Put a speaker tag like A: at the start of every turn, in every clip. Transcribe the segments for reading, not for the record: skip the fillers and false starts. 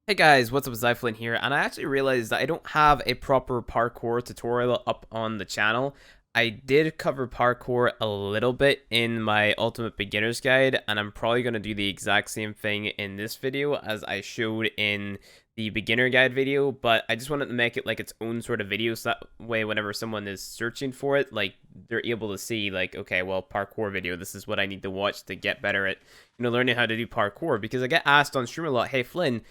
A: Hey guys, what's up? Zyflin here, and I actually realized that I don't have a proper parkour tutorial up on the channel. I did cover parkour a little bit in my Ultimate Beginner's Guide, and I'm probably going to do the exact same thing in this video as I showed in the Beginner Guide video, but I just wanted to make it like its own sort of video, so that way whenever someone is searching for it, like, they're able to see, like, okay, well, parkour video, this is what I need to watch to get better at, learning how to do parkour, because I get asked on stream a lot, hey Flynn,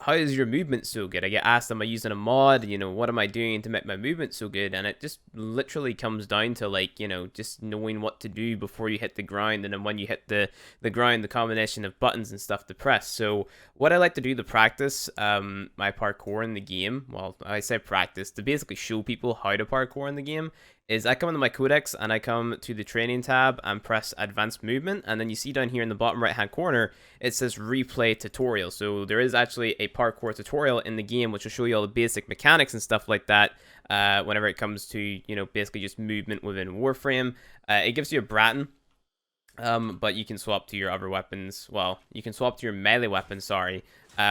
A: how is your movement so good? I get asked, am I using a mod? What am I doing to make my movement so good? And it just literally comes down to, like, just knowing what to do before you hit the ground. And then when you hit the ground, the combination of buttons and stuff to press. So what I like to do to practice my parkour in the game, well, I say practice, to basically show people how to parkour in the game, is I come into my codex and I come to the training tab and press advanced movement, and then you see down here in the bottom right hand corner it says replay tutorial. So there is actually a parkour tutorial in the game which will show you all the basic mechanics and stuff like that whenever it comes to basically just movement within Warframe. It gives you a Braton, but you can swap to your other weapons. Well, you can swap to your melee weapon, sorry,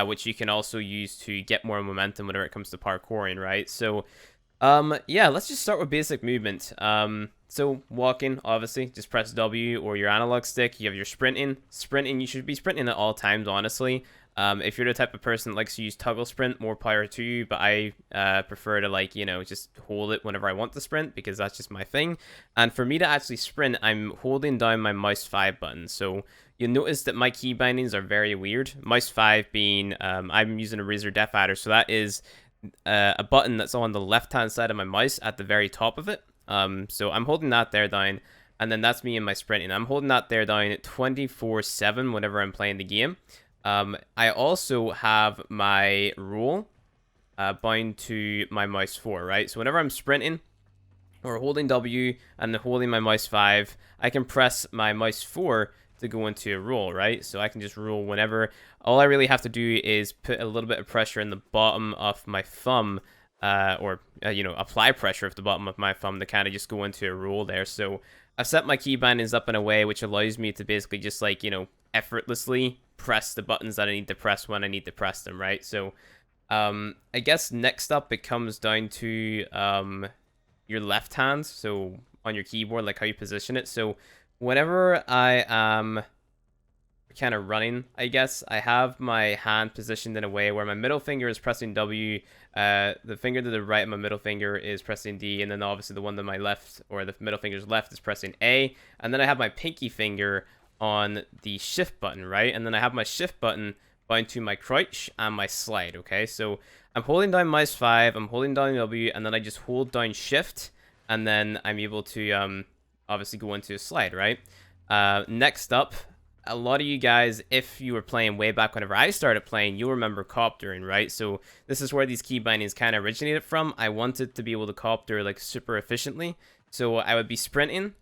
A: which you can also use to get more momentum whenever it comes to parkouring, right? So yeah, let's just start with basic movement. So walking, obviously, just press W or your analog stick. You have your sprinting. Sprinting, you should be sprinting at all times, honestly. If you're the type of person that likes to use toggle sprint, more power to you, but I prefer to, like, just hold it whenever I want to sprint because that's just my thing. And for me to actually sprint, I'm holding down my mouse 5 button. So you'll notice that my key bindings are very weird. Mouse 5 being, I'm using a Razer Death Adder, so that is a button that's on the left hand side of my mouse at the very top of it. So I'm holding that there down, and then that's me in my sprinting. I'm holding that there down 24/7 whenever I'm playing the game. I also have my roll bound to my mouse 4, right? So whenever I'm sprinting or holding W and holding my mouse 5, I can press my mouse 4 to go into a roll, right? So I can just roll whenever. All I really have to do is put a little bit of pressure in the bottom of my thumb, or apply pressure at the bottom of my thumb to kind of just go into a roll there. So I've set my key bindings up in a way which allows me to basically just, like, effortlessly press the buttons that I need to press when I need to press them, right? So I guess next up it comes down to your left hand, so on your keyboard, like how you position it. So whenever I am kind of running, I guess, I have my hand positioned in a way where my middle finger is pressing W, the finger to the right of my middle finger is pressing D, and then obviously the one to my left, or the middle finger's left, is pressing A, and then I have my pinky finger on the shift button, right? And then I have my shift button bound to my crouch and my slide, okay? So I'm holding down mouse 5, I'm holding down W, and then I just hold down shift, and then I'm able to obviously go into a slide, right? Next up, a lot of you guys, if you were playing way back whenever I started playing, you'll remember coptering, right? So this is where these key bindings kind of originated from. I wanted to be able to copter, like, super efficiently. So I would be sprinting,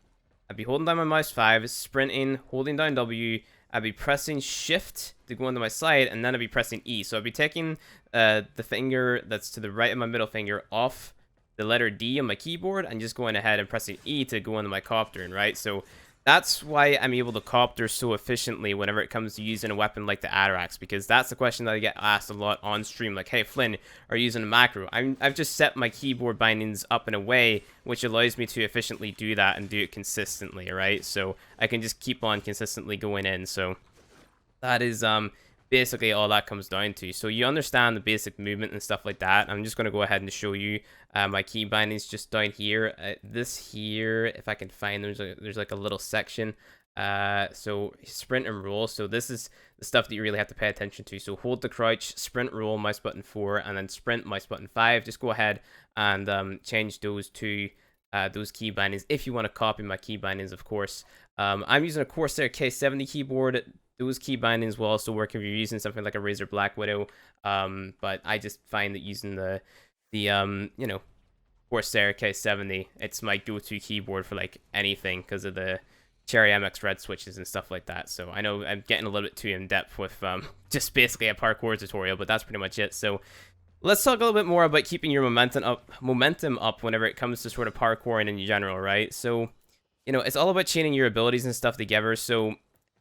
A: I'd be holding down my mouse 5, sprinting, holding down W, I'd be pressing shift to go into my slide, and then I'd be pressing E. So I'd be taking the finger that's to the right of my middle finger off the letter D on my keyboard and just going ahead and pressing E to go into my coptering, right? So that's why I'm able to copter so efficiently whenever it comes to using a weapon like the Atarax, because that's the question that I get asked a lot on stream, like, hey Flynn, are you using a macro? I've just set my keyboard bindings up in a way which allows me to efficiently do that and do it consistently, right? So I can just keep on consistently going in. So that is basically all that comes down to. So you understand the basic movement and stuff like that. I'm just going to go ahead and show you my key bindings just down here. This here, if I can find, there's like a little section. So sprint and roll. So this is the stuff that you really have to pay attention to. So hold the crouch, sprint, roll, mouse button 4, and then sprint, mouse button 5. Just go ahead and change those to those key bindings if you want to copy my key bindings, of course. I'm using a Corsair K70 keyboard. Those key bindings will also work if you're using something like a Razer Black Widow, but I just find that using the Corsair K70, it's my go-to keyboard for, like, anything because of the Cherry MX Red switches and stuff like that. So I know I'm getting a little bit too in-depth with just basically a parkour tutorial, but that's pretty much it. So let's talk a little bit more about keeping your momentum up whenever it comes to sort of parkouring in general, right? So it's all about chaining your abilities and stuff together. So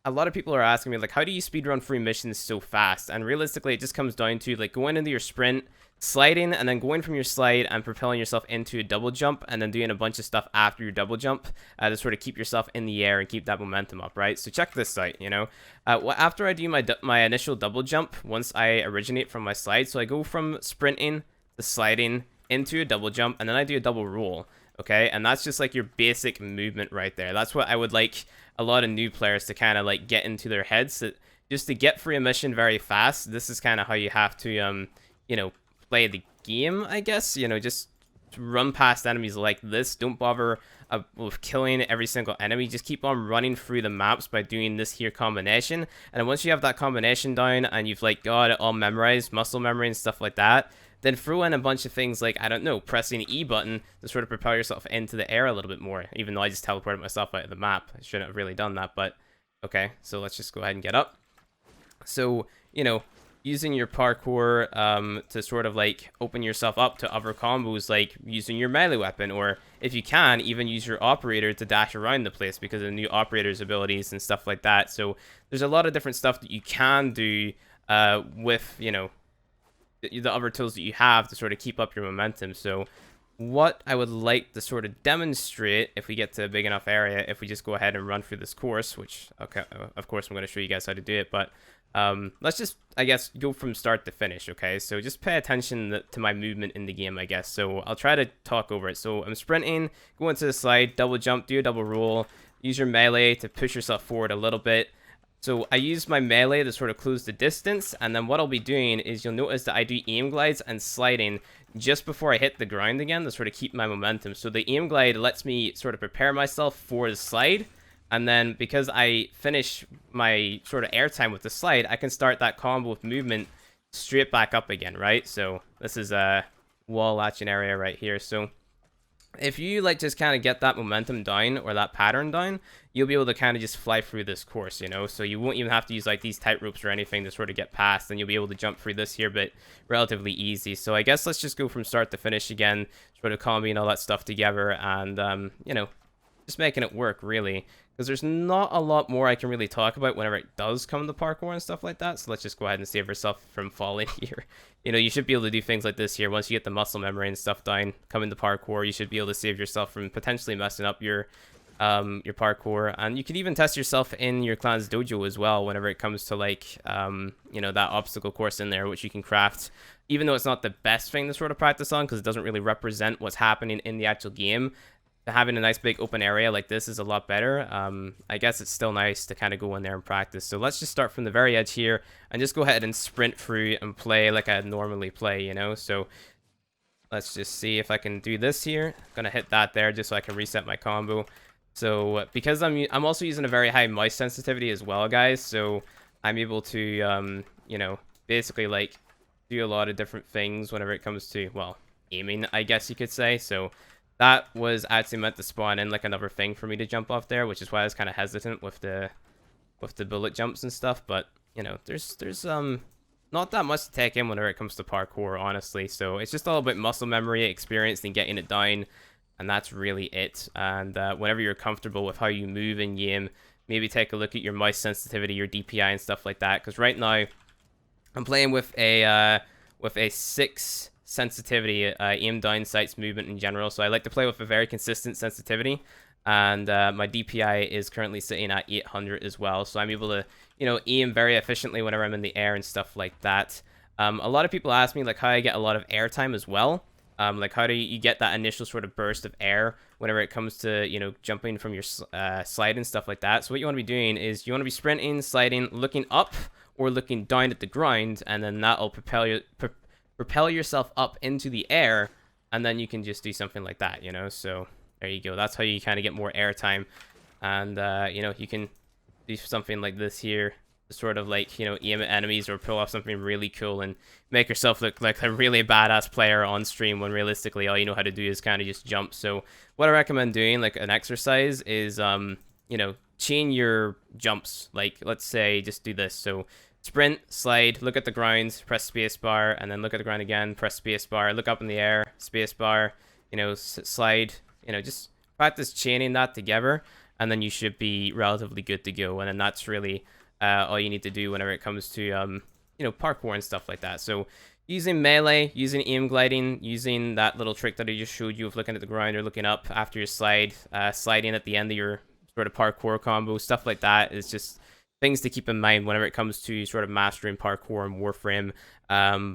A: a lot of people are asking me, like, how do you speedrun through missions so fast? And realistically, it just comes down to, like, going into your sprint, sliding, and then going from your slide and propelling yourself into a double jump, and then doing a bunch of stuff after your double jump to sort of keep yourself in the air and keep that momentum up, right? So check this out, you know. After I do my initial double jump, once I originate from my slide, so I go from sprinting to sliding into a double jump, and then I do a double roll. Okay, and that's just like your basic movement right there. That's what I would like a lot of new players to kind of like get into their heads. That just to get through a mission very fast, this is kind of how you have to, you know, play the game, I guess. You know, just run past enemies like this. Don't bother with killing every single enemy. Just keep on running through the maps by doing this here combination. And once you have that combination down and you've like got it all memorized, muscle memory and stuff like that, then throw in a bunch of things like, I don't know, pressing the E button to sort of propel yourself into the air a little bit more, even though I just teleported myself out of the map. I shouldn't have really done that, but okay, so let's just go ahead and get up. So, you know, using your parkour to sort of like open yourself up to other combos, like using your melee weapon, or if you can, even use your operator to dash around the place because of the new operator's abilities and stuff like that. So there's a lot of different stuff that you can do with, you know, the other tools that you have to sort of keep up your momentum. So what I would like to sort of demonstrate, if we get to a big enough area, if we just go ahead and run through this course, which, okay, of course I'm going to show you guys how to do it, but let's just, I guess, go from start to finish, okay? So just pay attention to my movement in the game, I guess. So I'll try to talk over it. So I'm sprinting, go into the slide, double jump, do a double roll, use your melee to push yourself forward a little bit. So I use my melee to sort of close the distance, and then what I'll be doing is you'll notice that I do aim glides and sliding just before I hit the ground again to sort of keep my momentum. So the aim glide lets me sort of prepare myself for the slide, and then because I finish my sort of airtime with the slide, I can start that combo with movement straight back up again, right? So this is a wall latching area right here. So if you like just kind of get that momentum down or that pattern down, you'll be able to kind of just fly through this course, you know? So you won't even have to use like these tight ropes or anything to sort of get past, and you'll be able to jump through this here, but relatively easy. So I guess let's just go from start to finish again, sort of combine all that stuff together and, you know, just making it work, really. Because there's not a lot more I can really talk about whenever it does come to parkour and stuff like that. So let's just go ahead and save ourselves from falling here. You know, you should be able to do things like this here. Once you get the muscle memory and stuff down, come into parkour, you should be able to save yourself from potentially messing up your parkour. And you can even test yourself in your clan's dojo as well whenever it comes to like, you know, that obstacle course in there, which you can craft. Even though it's not the best thing to sort of practice on because it doesn't really represent what's happening in the actual game, having a nice big open area like this is a lot better. I guess it's still nice to kind of go in there and practice. So let's just start from the very edge here and just go ahead and sprint through and play like I normally play, you know? So let's just see if I can do this here. I'm gonna hit that there just so I can reset my combo. So because I'm also using a very high mouse sensitivity as well, guys, so I'm able to you know, basically like do a lot of different things whenever it comes to, well, aiming, I guess you could say. So that was actually meant to spawn in like another thing for me to jump off there, which is why I was kind of hesitant with the bullet jumps and stuff. But you know, there's not that much to take in whenever it comes to parkour, honestly. So it's just a little bit muscle memory, experience, and getting it down, and that's really it. And whenever you're comfortable with how you move in game, maybe take a look at your mouse sensitivity, your DPI, and stuff like that. Because right now, I'm playing with a 6 sensitivity, aim down sights movement in general. So I like to play with a very consistent sensitivity, and my DPI is currently sitting at 800 as well. So I'm able to, you know, aim very efficiently whenever I'm in the air and stuff like that. A lot of people ask me like how I get a lot of airtime as well. Like how do you get that initial sort of burst of air whenever it comes to, you know, jumping from your slide and stuff like that. So what you want to be doing is you want to be sprinting, sliding, looking up or looking down at the ground, and then that'll propel yourself up into the air, and then you can just do something like that, you know? So there you go. That's how you kind of get more airtime. And, you know, you can do something like this here, sort of like, you know, aim at enemies or pull off something really cool and make yourself look like a really badass player on stream when realistically all you know how to do is kind of just jump. So what I recommend doing, like an exercise, is, you know, chain your jumps. Like, let's say, just do this. So sprint, slide, look at the ground, press spacebar, and then look at the ground again, press spacebar, look up in the air, spacebar, you know, slide, you know, just practice chaining that together. and then you should be relatively good to go. And then that's really all you need to do whenever it comes to parkour and stuff like that. So using melee, using aim gliding, using that little trick that I just showed you of looking at the ground or looking up after your slide, sliding at the end of your sort of parkour combo, stuff like that is just things to keep in mind whenever it comes to sort of mastering parkour and Warframe.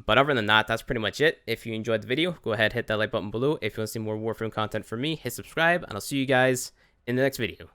A: But other than that, that's pretty much it. If you enjoyed the video, go ahead, hit that like button below. If you want to see more Warframe content from me, hit subscribe, and I'll see you guys in the next video.